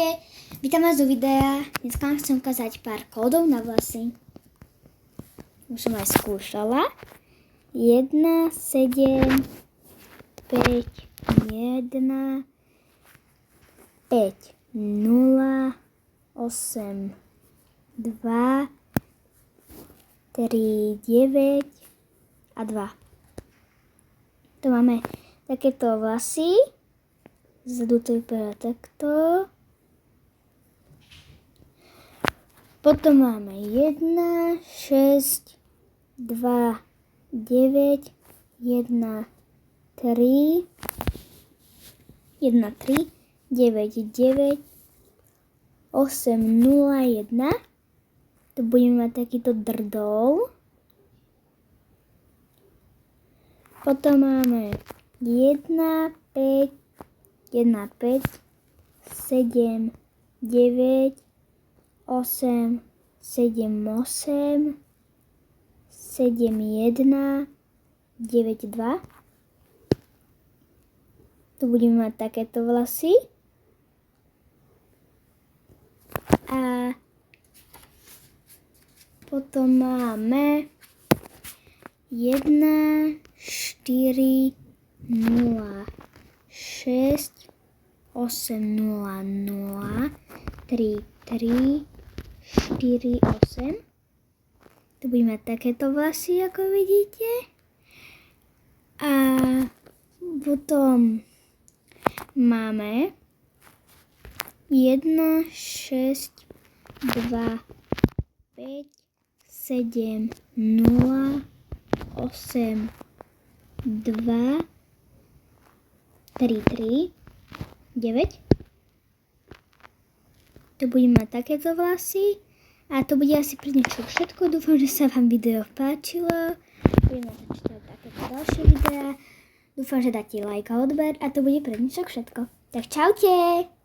Čaute, vítam vás do videa. Dneska vám chcem ukázať pár kódov na vlasy. Už som aj skúšala. 1, 7, 5, 1, 5, 0, 8, 2, 3, 9 a 2. Tu máme takéto vlasy. Zadu to vypadá takto. Potom máme 1, 6, 2, 9, 1, 3, 9, 9, 8, 0, 1. Tu budeme mať takýto drdol. Potom máme 1, 5, 1, 5, 7, 9, 8, 7, 8, 7, 1, 9, 2. Tu budeme mať takéto vlasy. A potom máme 1, 4, 0, 6, 8, 0, 0, 3, 3, 4, 8. Tu budeme mať takéto vlasy, ako vidíte. A potom máme 1, 6, 2, 5, 7, 0, 8, 2, 3, 3, 9. Tu budeme mať takéto vlasy. A to bude asi pre dnešok všetko. Dúfam, že sa vám video páčilo. Budeme natáčať takéto ďalšie videá. Dúfam, že dáte like a odber. A to bude pre dnešok všetko. Tak čaute!